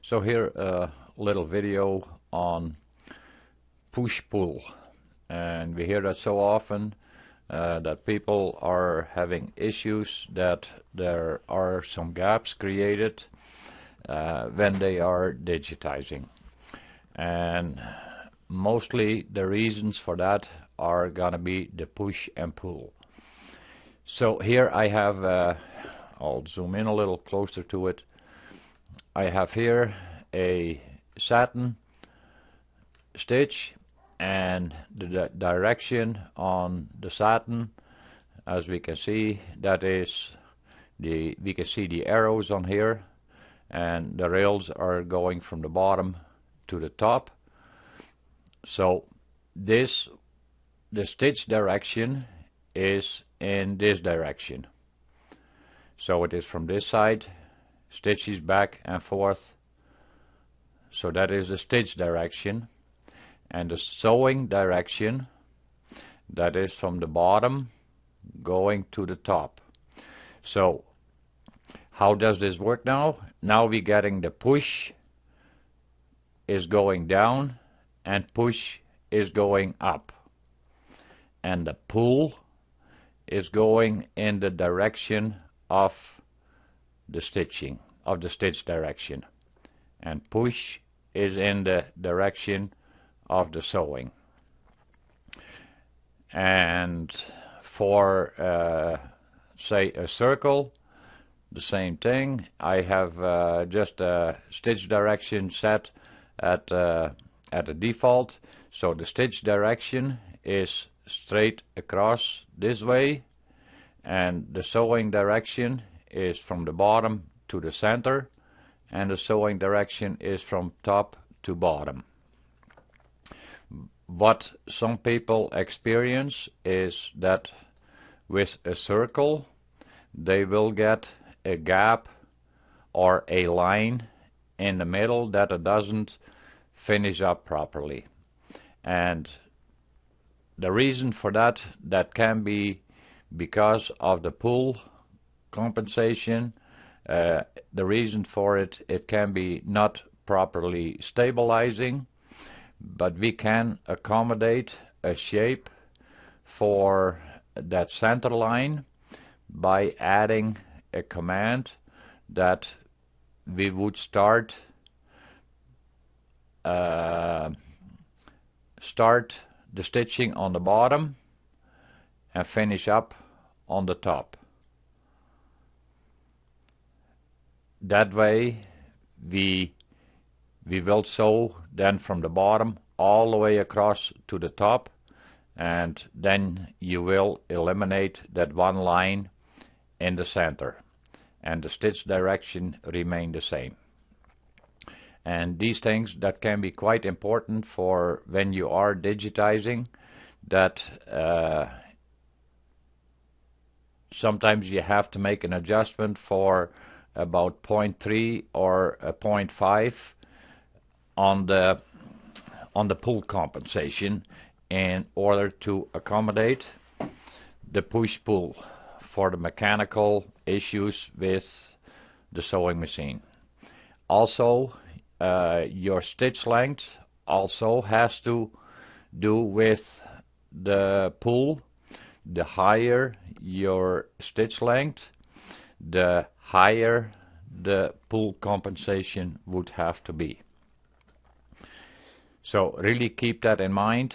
So here a little video on push-pull, and we hear that so often that people are having issues that there are some gaps created when they are digitizing, and mostly the reasons for that are gonna be the push and pull. So here I have, I'll zoom in a little closer to it. I have here a satin stitch, and the direction on the satin, as we can see, that is we can see the arrows on here, and the rails are going from the bottom to the top. So the stitch direction is in this direction. So it is from this side, stitches back and forth. So that is the stitch direction. And the sewing direction, that is from the bottom going to the top. So how does this work now? Now we're getting the push is going down and push is going up. And the pull is going in the direction of the stitching, of the stitch direction. And push is in the direction of the sewing. And for say a circle, the same thing. I have just a stitch direction set at a default, so the stitch direction is straight across this way, and the sewing direction is from the bottom to the center, and the sewing direction is from top to bottom. What some people experience is that with a circle they will get a gap or a line in the middle that it doesn't finish up properly. And the reason for that can be because of the pull compensation. The reason for it can be not properly stabilizing, but we can accommodate a shape for that center line by adding a command that we would start the stitching on the bottom and finish up on the top. That way we will sew then from the bottom all the way across to the top, and then you will eliminate that one line in the center, and the stitch direction remain the same. And these things that can be quite important for when you are digitizing, that sometimes you have to make an adjustment for about 0.3 or a 0.5 on the pull compensation in order to accommodate the push-pull for the mechanical issues with the sewing machine. Also, your stitch length also has to do with the pull. The higher your stitch length, the higher the pull compensation would have to be. So really keep that in mind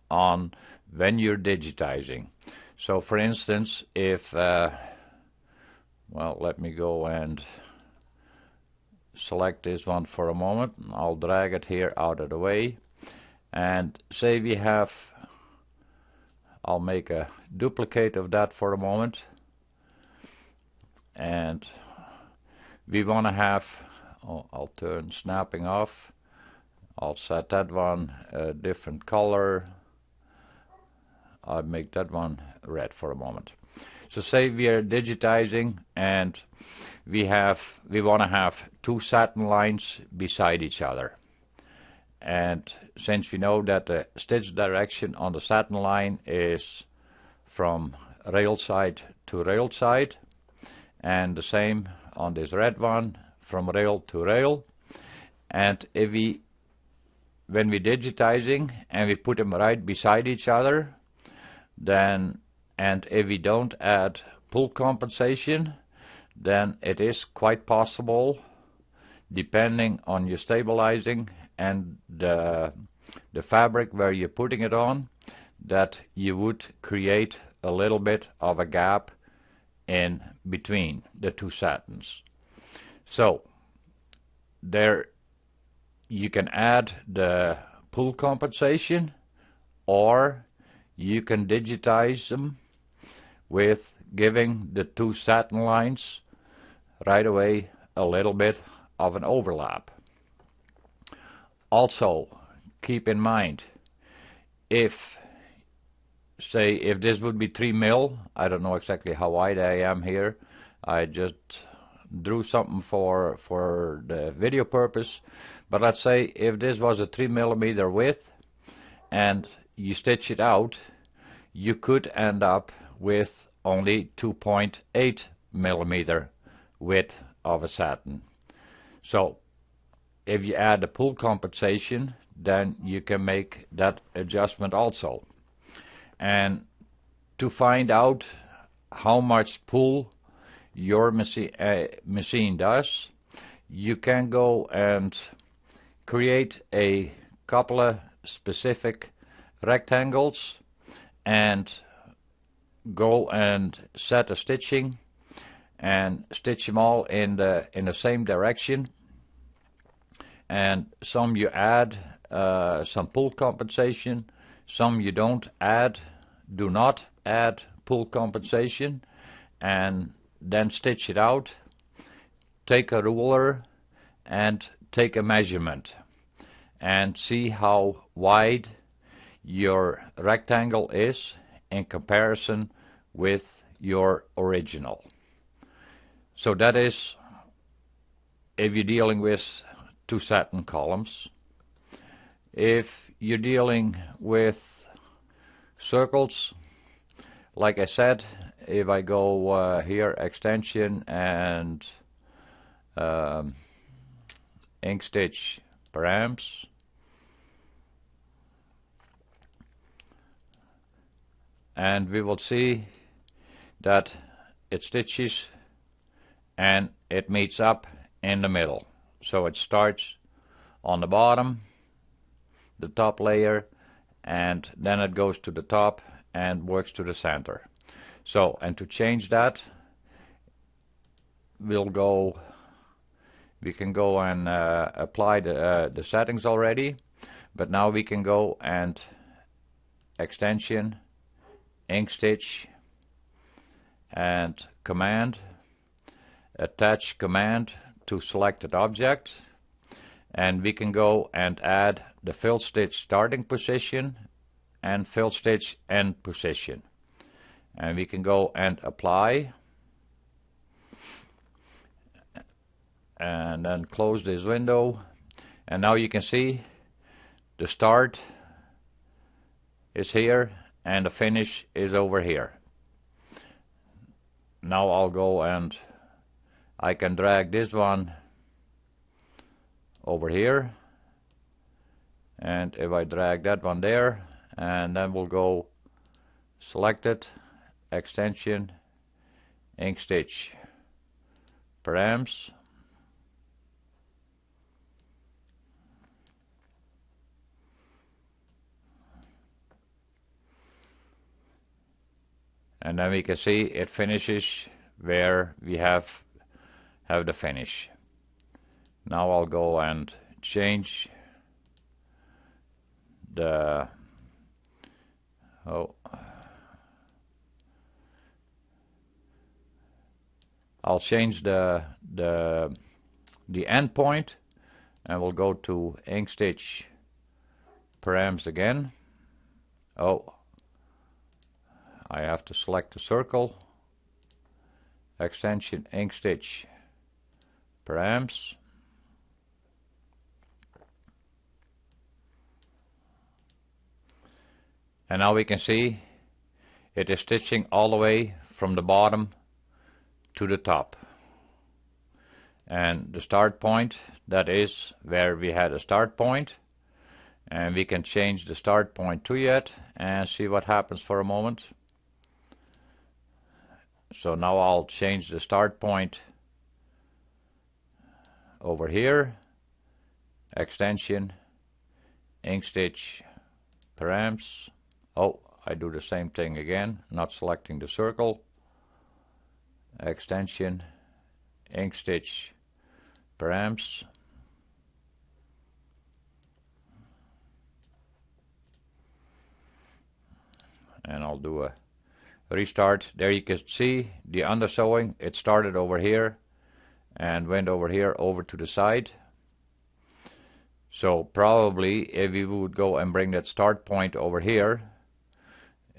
on when you're digitizing. So for instance, if well, let me go and select this one for a moment. I'll drag it here out of the way, and say we have, I'll make a duplicate of that for a moment, and we want to have, I'll turn snapping off. I'll set that one a different color. I'll make that one red for a moment. So say we are digitizing and we want to have two satin lines beside each other. And since we know that the stitch direction on the satin line is from rail side to rail side, and the same on this red one from rail to rail, And when we're digitizing and we put them right beside each other, then, and if we don't add pull compensation, then it is quite possible, depending on your stabilizing and the fabric where you're putting it on, that you would create a little bit of a gap in between the two satins. So there you can add the pull compensation, or you can digitize them with giving the two satin lines right away a little bit of an overlap. Also, keep in mind, if this would be 3 mil, I don't know exactly how wide I am here, I just drew something for the video purpose, but let's say if this was a 3 millimeter width and you stitch it out, you could end up with only 2.8 millimeter width of a satin. So if you add the pull compensation, then you can make that adjustment also. And to find out how much pull your machine does, you can go and create a couple of specific rectangles and go and set a stitching and stitch them all in the same direction. And some you add some pull compensation, some you don't add, do not add pull compensation, and then stitch it out. Take a ruler and take a measurement and see how wide your rectangle is in comparison with your original. So that is if you're dealing with two satin columns. If you're dealing with circles, like I said, if I go here, extension and ink stitch params, and we will see that it stitches and it meets up in the middle. So it starts on the bottom, the top layer, and then it goes to the top and works to the center. So, and to change that, we can go and apply the settings already, but now we can go and extension, ink stitch, and command, attach command to selected object, and we can go and add the fill stitch starting position and fill stitch end position, and we can go and apply and then close this window, and now you can see the start is here and the finish is over here. Now I'll go and I can drag this one over here, and if I drag that one there, and then we'll go select it, extension, ink stitch params, and then we can see it finishes where we have the finish. Now I'll go and change the I'll change the end point, and we'll go to ink stitch params again. Oh, I have to select the circle, extension, ink stitch params, and now we can see it is stitching all the way from the bottom to the top. and the start point, that is where we had a start point, and we can change the start point to it and see what happens for a moment. So now I'll change the start point over here, extension, ink stitch, paramps. Oh, I do the same thing again, not selecting the circle, extension, ink stitch, paramps. And I'll do a restart. There you can see the undersewing. It started over here and went over here over to the side. So probably if we would go and bring that start point over here,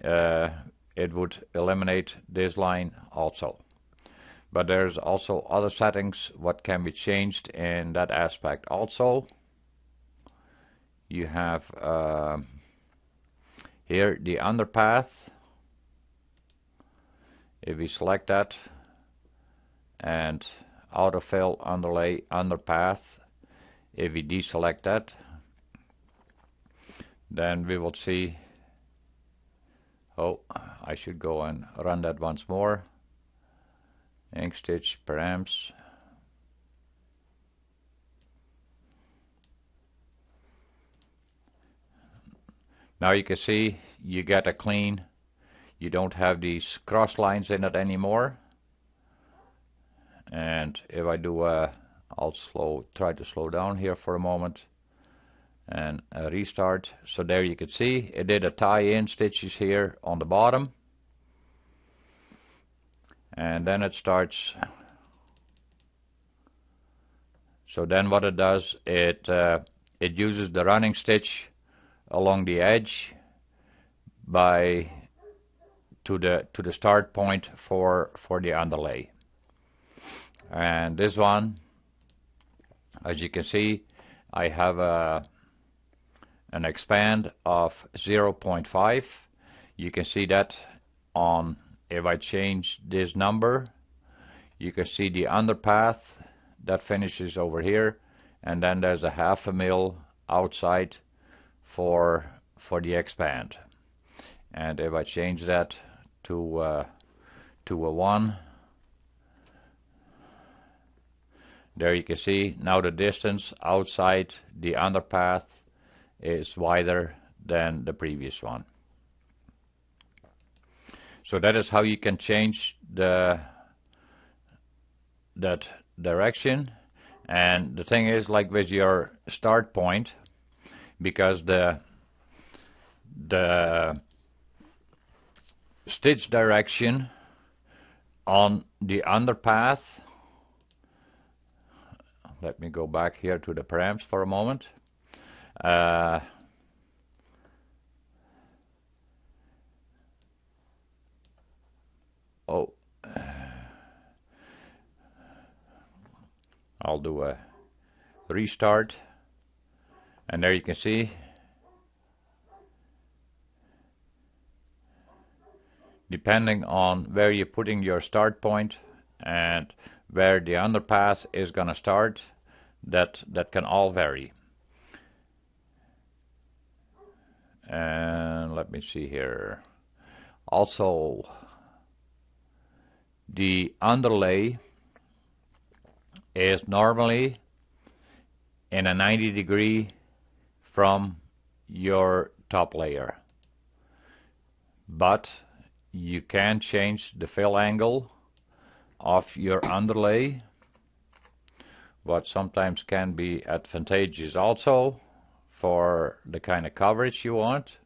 it would eliminate this line also. But there's also other settings what can be changed in that aspect also. You have here the underpath. If we select that and autofill, underlay, underpath, if we deselect that, then we will see, oh, I should go and run that once more. Ink stitch, paramps. Now you can see you get a clean, you don't have these cross lines in it anymore. And if I do I'll try to slow down here for a moment and restart. So there you can see it did a tie-in stitches here on the bottom, and then it starts. So then what it does, it uses the running stitch along the edge to the start point for the underlay. And this one, as you can see, I have an expand of 0.5. You can see that on, if I change this number, you can see the underpath that finishes over here, and then there's a 0.5 mil outside for the expand. And if I change that to a 1, there you can see now the distance outside the underpath is wider than the previous one. So that is how you can change that direction. And the thing is, like with your start point, because the stitch direction on the underpath, let me go back here to the paramps for a moment. I'll do a restart, and there you can see depending on where you're putting your start point and where the underpath is gonna start, that can all vary. And let me see here. Also, the underlay is normally in a 90-degree from your top layer, but you can change the fill angle of your underlay, what sometimes can be advantageous also for the kind of coverage you want.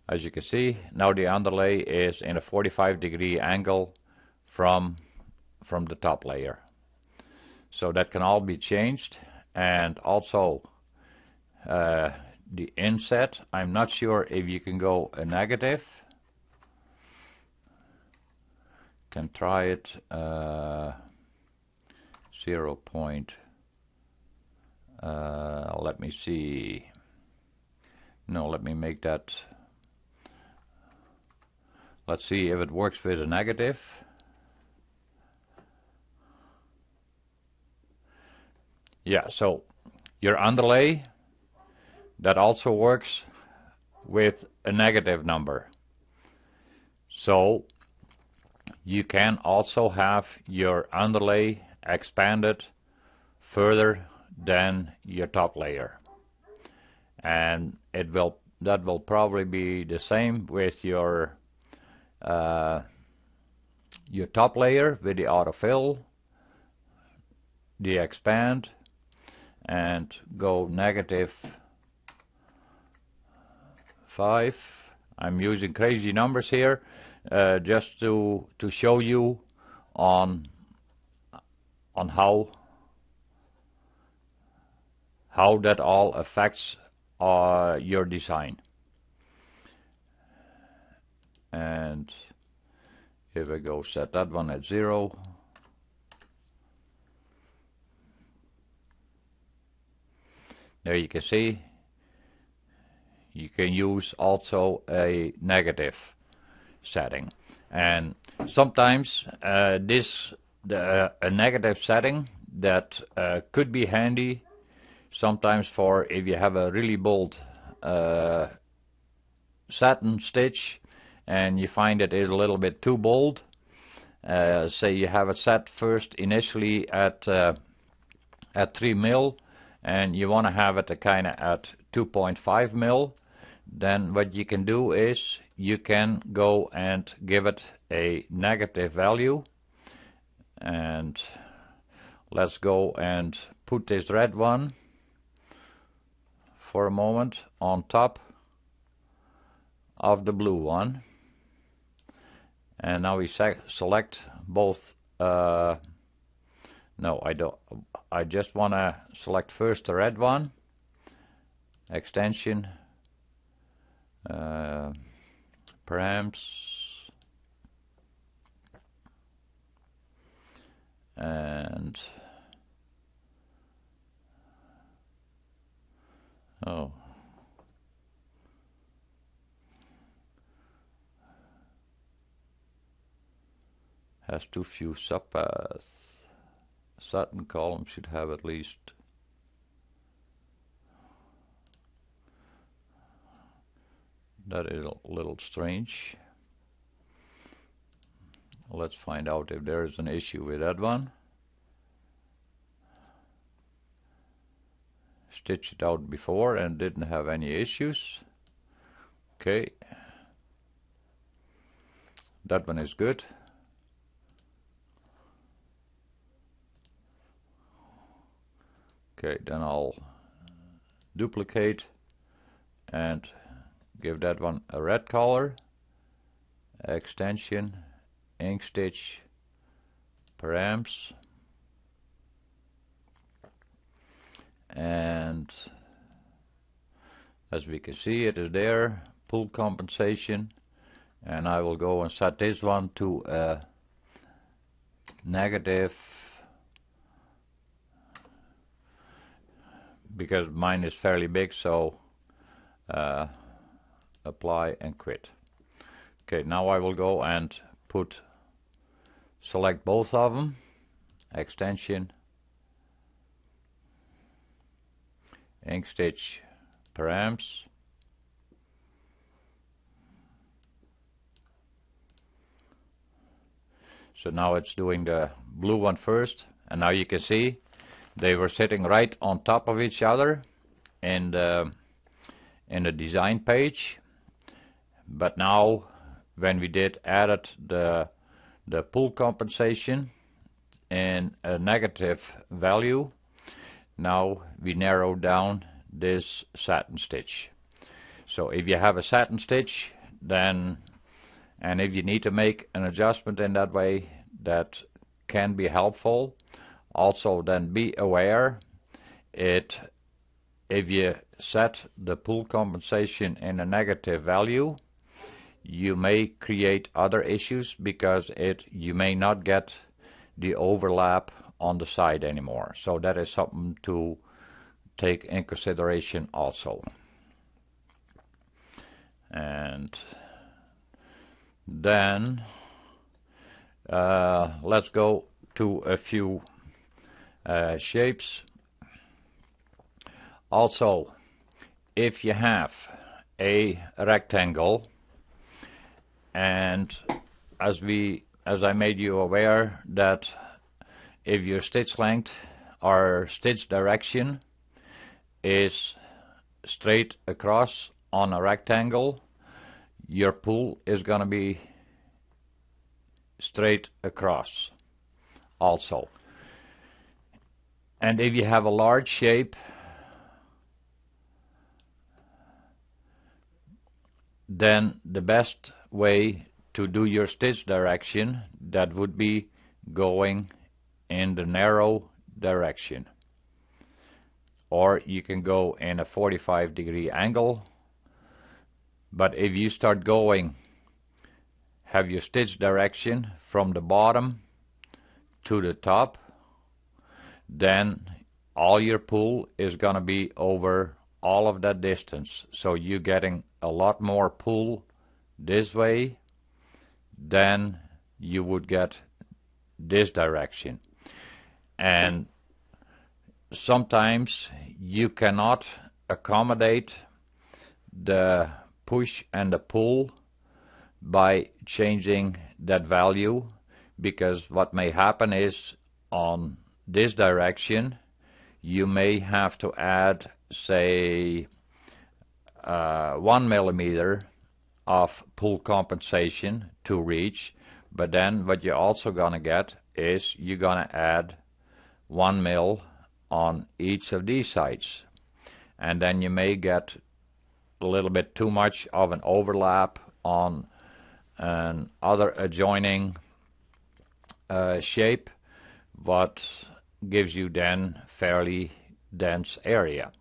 As you can see, now the underlay is in a 45-degree angle from the top layer. So that can all be changed. And also the inset, I'm not sure if you can go a negative. Can try it 0. Let me see. No, let me make that. Let's see if it works with a negative. yeah, so your underlay, that also works with a negative number. So you can also have your underlay expanded further than your top layer. And that will probably be the same with your top layer with the autofill, the expand, and go -5. I'm using crazy numbers here just to show you on how that all affects your design. And if I go set that one at 0, there you can see you can use also a negative setting. And sometimes a negative setting that could be handy sometimes for if you have a really bold satin stitch and you find it is a little bit too bold. Say you have it set first initially at 3 mil and you want to have it kind of at 2.5 mil, then what you can do is you can go and give it a negative value. And let's go and put this red one for a moment on top of the blue one. And now we select both. No, I don't. I just want to select first the red one, extension, params, and oh. Has too few subpaths. Satin column should have at least that is a little strange. Let's find out if there is an issue with that one. Stitched it out before and didn't have any issues. Okay, that one is good. Okay, then I'll duplicate and give that one a red color, extension, ink stitch, params, and as we can see it is there, pull compensation, and I will go and set this one to a negative, because mine is fairly big, so apply and quit. Okay, now I will go and select both of them, extension, ink stitch, params, so now it's doing the blue one first, and now you can see they were sitting right on top of each other in the design page. But now when we added the pull compensation in a negative value, now we narrow down this satin stitch. So if you have a satin stitch, then, and if you need to make an adjustment in that way, that can be helpful. Also, then be aware if you set the pull compensation in a negative value, you may create other issues because you may not get the overlap on the side anymore. So that is something to take in consideration also. And then let's go to a few shapes. Also, if you have a rectangle, and as I made you aware that if your stitch length or stitch direction is straight across on a rectangle, your pull is going to be straight across also. And if you have a large shape, then the best way to do your stitch direction, that would be going in the narrow direction. Or you can go in a 45-degree angle. But if you start going, have your stitch direction from the bottom to the top, then all your pull is going to be over all of that distance. So you're getting a lot more pull this way than you would get this direction. And sometimes you cannot accommodate the push and the pull by changing that value, because what may happen is on this direction you may have to add, say, 1 millimeter of pull compensation to reach, but then what you're also gonna get is you're gonna add 1 mil on each of these sides, and then you may get a little bit too much of an overlap on an other adjoining shape, what gives you then fairly dense area.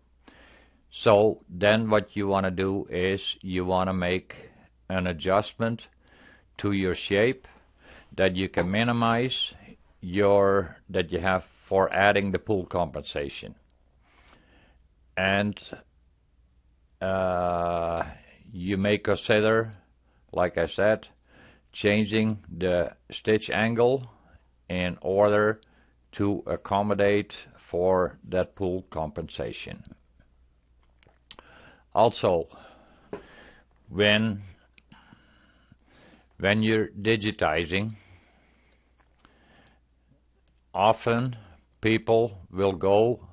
So then what you want to do is you want to make an adjustment to your shape that you can minimize that you have for adding the pull compensation. And you may consider, like I said, changing the stitch angle in order to accommodate for that pull compensation. Also, when you're digitizing, often people will go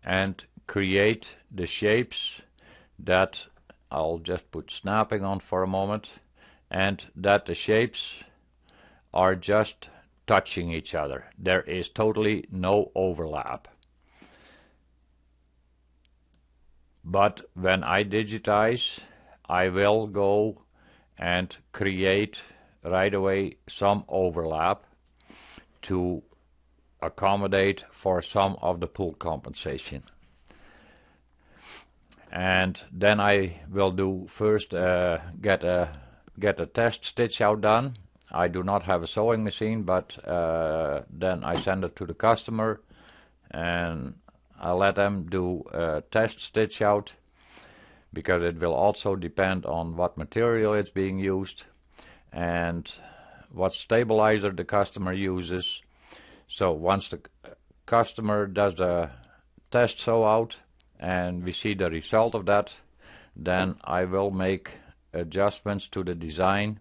and create the shapes that, I'll just put snapping on for a moment, and that the shapes are just touching each other. There is totally no overlap. But when I digitize, I will go and create right away some overlap to accommodate for some of the pull compensation. And then I will do first get a test stitch out done. I do not have a sewing machine, but then I send it to the customer and I let them do a test stitch out, because it will also depend on what material is being used and what stabilizer the customer uses. So once the customer does the test sew out and we see the result of that, then I will make adjustments to the design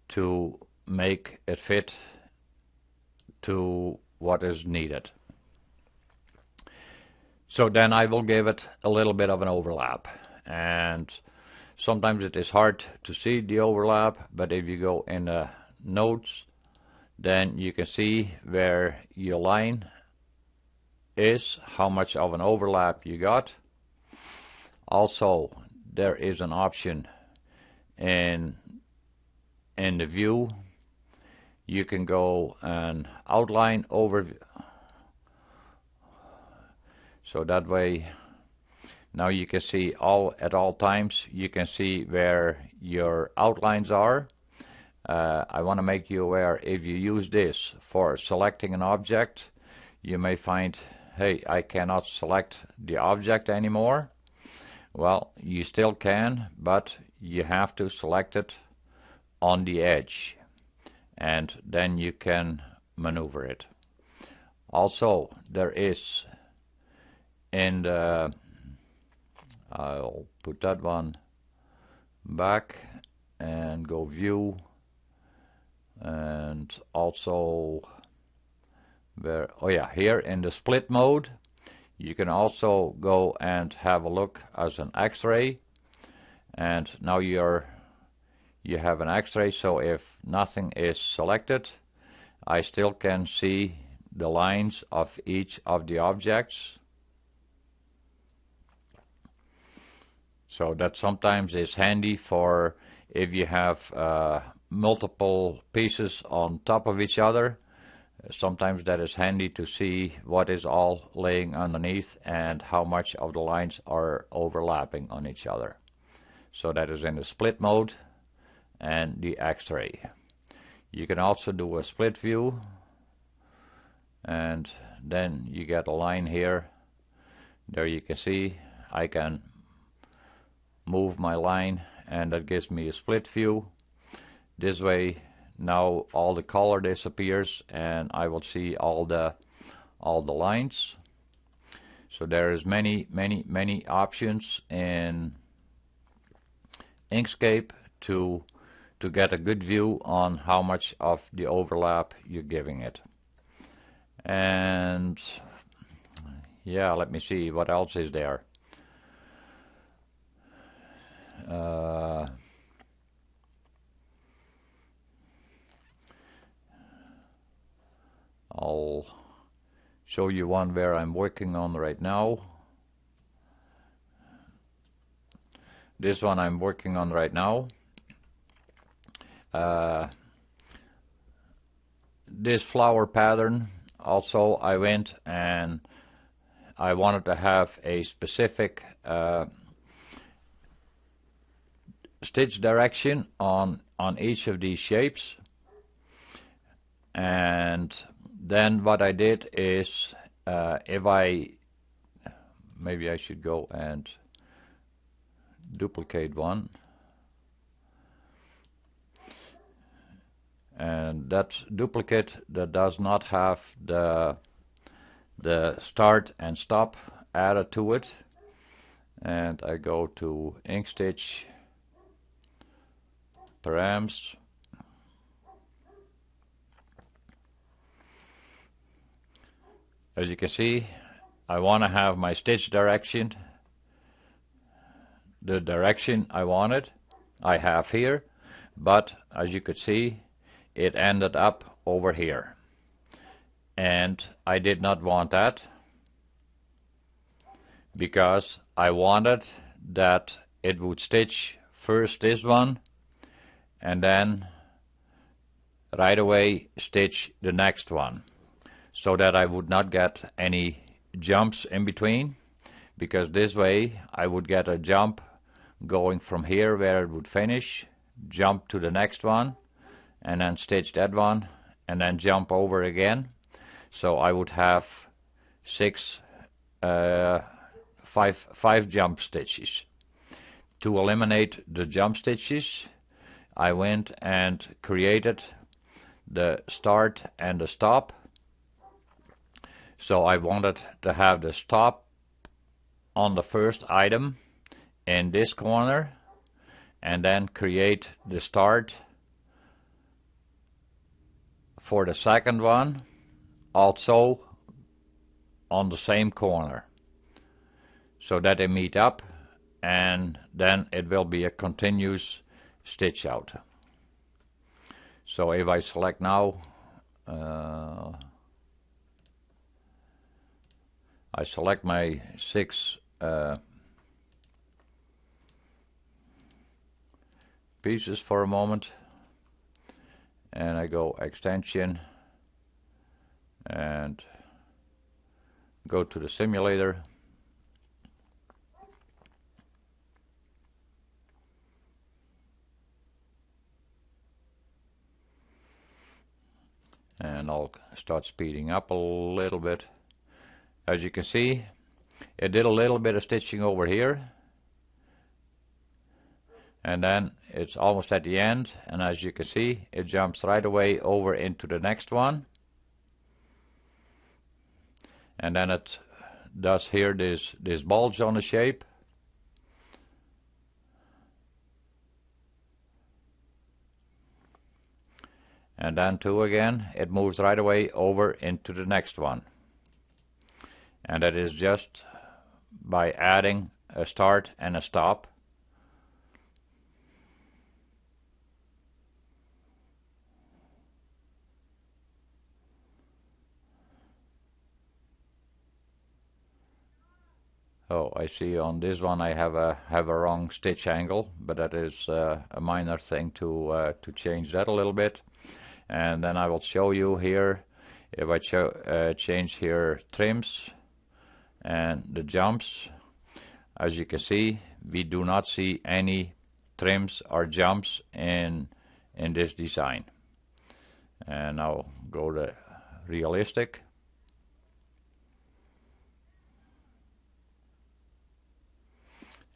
to make it fit to what is needed. So then I will give it a little bit of an overlap, and sometimes it is hard to see the overlap, but if you go in the notes, then you can see where your line is, how much of an overlap you got. Also, there is an option in the view. You can go and outline overview. So that way, now you can see at all times, you can see where your outlines are. I want to make you aware, if you use this for selecting an object, you may find, hey, I cannot select the object anymore. Well, you still can, but you have to select it on the edge, and then you can maneuver it. Also, there is in the I'll put that one back and go view, and also where, oh yeah, here in the split mode you can also go and have a look as an X-ray, and now you have an X-ray, so if nothing is selected I still can see the lines of each of the objects. So that sometimes is handy for if you have multiple pieces on top of each other. Sometimes that is handy to see what is all laying underneath and how much of the lines are overlapping on each other. So that is in the split mode and the X-ray. You can also do a split view, and then you get a line here. There you can see I can move my line, and that gives me a split view. This way now all the color disappears and I will see all the lines. So there is many options in Inkscape to get a good view on how much of the overlap you're giving it. And yeah, let me see what else is there. I'll show you one where I'm working on right now. This one I'm working on right now. This flower pattern, also I went and I wanted to have a specific stitch direction on each of these shapes, and then what I did is maybe I should go and duplicate one, and that duplicate that does not have the start and stop added to it, and I go to ink stitch params, as you can see I want to have my stitch direction, the direction I wanted I have here, but as you could see it ended up over here, and I did not want that because I wanted that it would stitch first this one and then right away stitch the next one, so that I would not get any jumps in between, because this way I would get a jump going from here where it would finish, jump to the next one and then stitch that one and then jump over again. So I would have five jump stitches. To eliminate the jump stitches, I went and created the start and the stop. So I wanted to have the stop on the first item in this corner and then create the start for the second one also on the same corner, so that they meet up, and then it will be a continuous stitch out. So if I select now, I select my 6 pieces for a moment, and I go extension and go to the simulator, and I'll start speeding up a little bit. As you can see, it did a little bit of stitching over here, and then it's almost at the end, and as you can see it jumps right away over into the next one, and then it does here this bulge on the shape, and then 2 again, it moves right away over into the next one. And that is just by adding a start and a stop. Oh, I see on this one I have a wrong stitch angle, but that is a minor thing to change that a little bit. And then I will show you here if I change here trims and the jumps. As you can see, we do not see any trims or jumps in this design. And I'll go to realistic.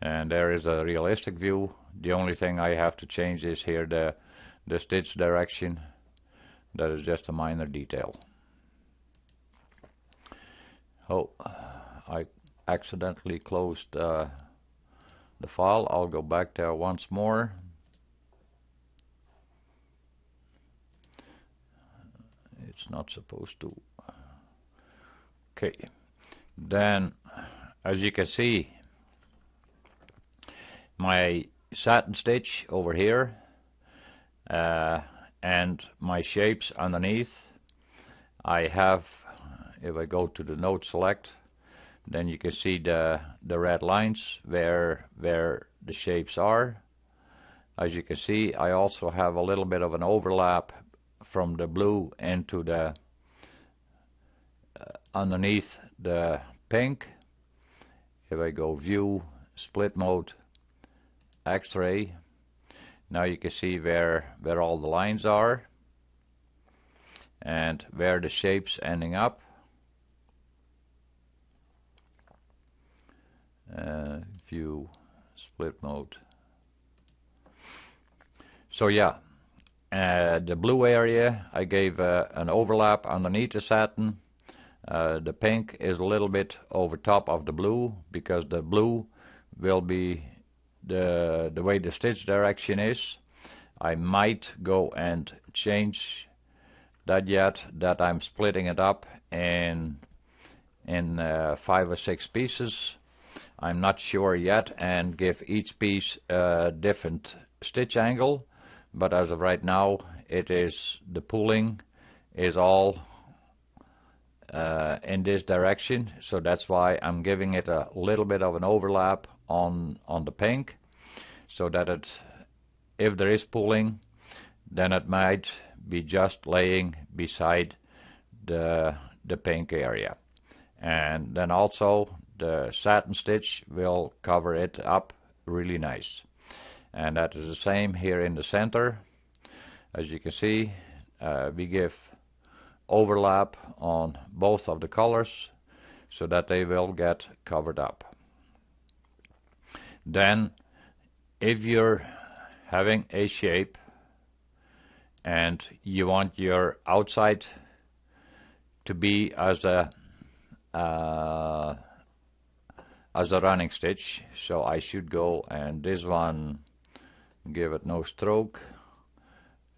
And there is a realistic view. The only thing I have to change is here the stitch direction. That is just a minor detail. Oh, I accidentally closed the file. I'll go back there once more. It's not supposed to. Okay. Then, as you can see, my satin stitch over here and my shapes underneath, I have, if I go to the node select, then you can see the red lines where the shapes are. As you can see, I also have a little bit of an overlap from the blue into the underneath the pink. If I go view, split mode, X-ray, now you can see where all the lines are and where the shapes ending up. View, split mode. So yeah, the blue area I gave an overlap underneath the satin. The pink is a little bit over top of the blue because the blue will be the way the stitch direction is. I might go and change that yet, that I'm splitting it up in 5 or 6 pieces. I'm not sure yet, and give each piece a different stitch angle, but as of right now it is the pulling is all in this direction, so that's why I'm giving it a little bit of an overlap on the pink, so that it, if there is pulling, then it might be just laying beside the pink area. And then also the satin stitch will cover it up really nice. And that is the same here in the center. As you can see, we give overlap on both of the colors so that they will get covered up. Then if you're having a shape and you want your outside to be as a running stitch, so I should go and this one give it no stroke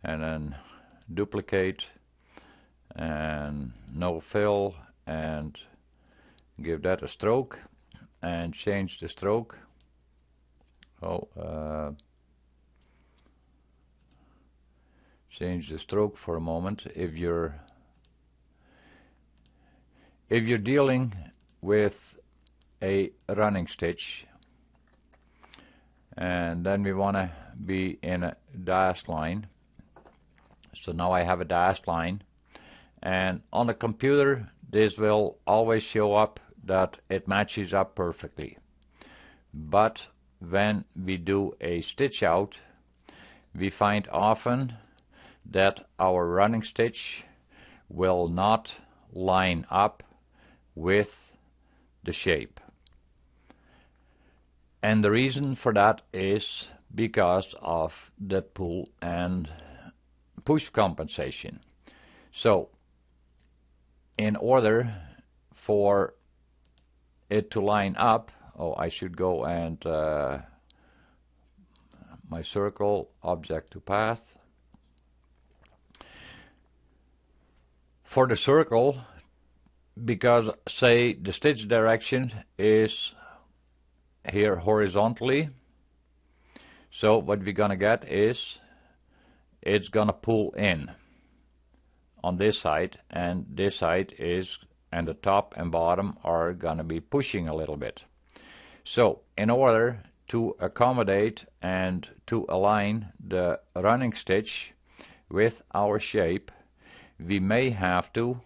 and then duplicate and no fill and give that a stroke and change the stroke. Change the stroke for a moment. If you're dealing with a running stitch and then we want to be in a dashed line, so now I have a dashed line, and on the computer this will always show up that it matches up perfectly, but when we do a stitch out, we find often that our running stitch will not line up with the shape. And the reason for that is because of the pull and push compensation. So in order for it to line up, I should go and my circle, object to path. for the circle, because say the stitch direction is here horizontally, so what we're gonna get is it's gonna pull in on this side, and this side is, and the top and bottom are gonna be pushing a little bit. So in order to accommodate and to align the running stitch with our shape, we may have to,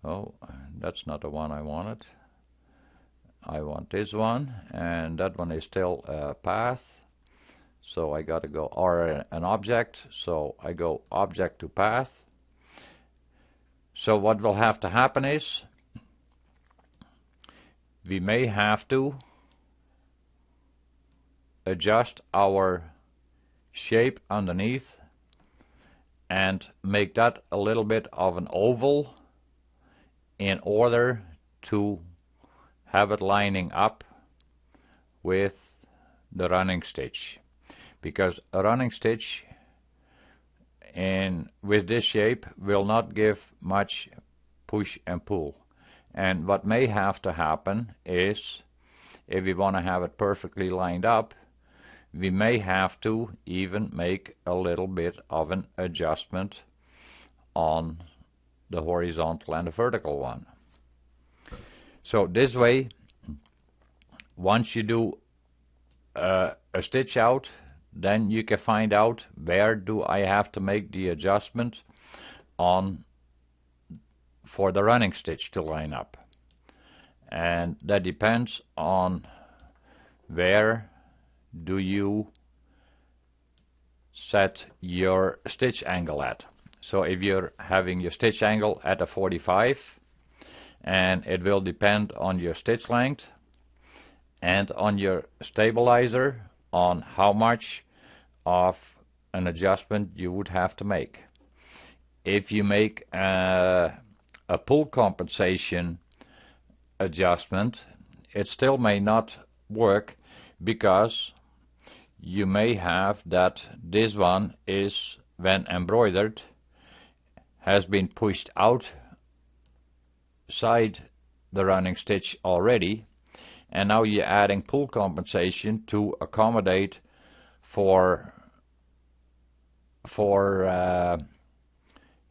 oh, that's not the one I wanted. I want this one, and that one is still a path. So I got to go, or an object, so I go object to path. So what will have to happen is, we may have to adjust our shape underneath and make that a little bit of an oval in order to have it lining up with the running stitch. Because a running stitch with this shape will not give much push and pull. And what may have to happen is, if we want to have it perfectly lined up, we may have to even make a little bit of an adjustment on the horizontal and the vertical one. So this way, once you do a stitch out, then you can find out where do I have to make the adjustment on for the running stitch to line up. And that depends on where do you set your stitch angle at. So if you're having your stitch angle at a 45, and it will depend on your stitch length and on your stabilizer on how much of an adjustment you would have to make. If you make a pull compensation adjustment, it still may not work, because you may have that this one is, when embroidered, has been pushed outside the running stitch already, and now you're adding pull compensation to accommodate for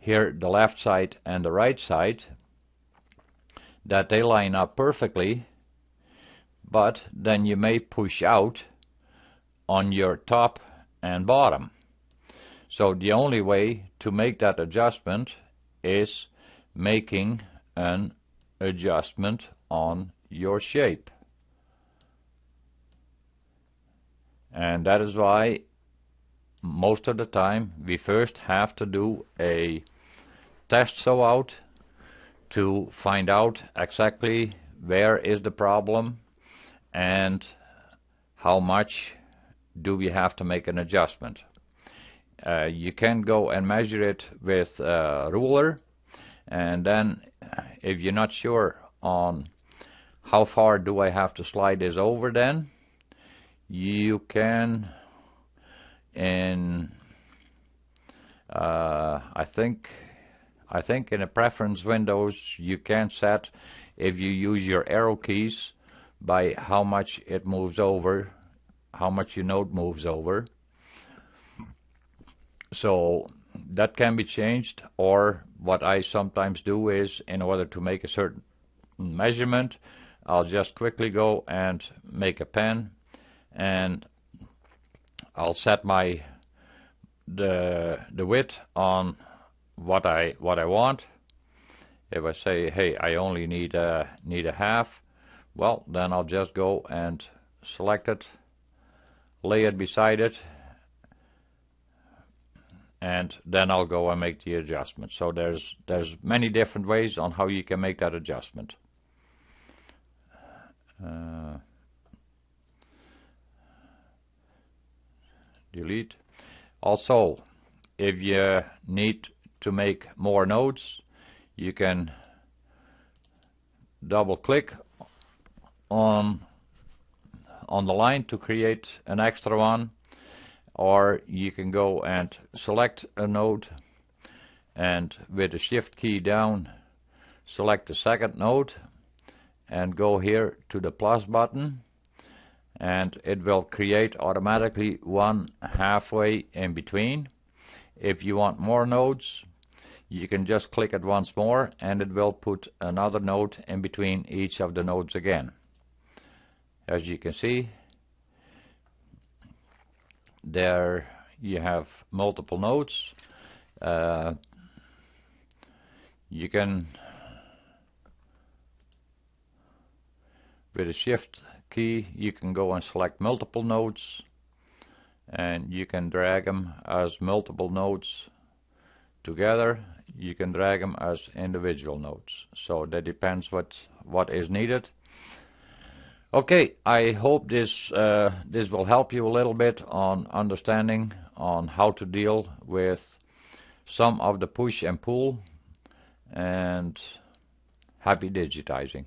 here the left side and the right side, that they line up perfectly, but then you may push out on your top and bottom. So the only way to make that adjustment is making an adjustment on your shape. And that is why most of the time we first have to do a test sew out to find out exactly where is the problem and how much do we have to make an adjustment. You can go and measure it with a ruler, and then if you're not sure on how far do I have to slide this over, then you can, in I think in the preference windows you can set, if you use your arrow keys, by how much it moves over, how much your node moves over. So that can be changed, or what I sometimes do is, in order to make a certain measurement, I'll just quickly go and make a pen, and I'll set the width on what I want. If I say, hey, I only need a half, well, then I'll just go and select it, lay it beside it, and then I'll go and make the adjustment. So there's many different ways on how you can make that adjustment. Delete. Also, if you need to make more nodes, you can double click on the line to create an extra one, or you can go and select a node and with the shift key down, select the second node and go here to the plus button, and it will create automatically one halfway in between. If you want more nodes, you can just click it once more and it will put another node in between each of the nodes again. As you can see, there you have multiple nodes. You can, with the shift key, you can go and select multiple nodes, and you can drag them as multiple nodes together. You can drag them as individual nodes. So that depends what is needed. Okay, I hope this will help you a little bit on understanding on how to deal with some of the push and pull, and happy digitizing.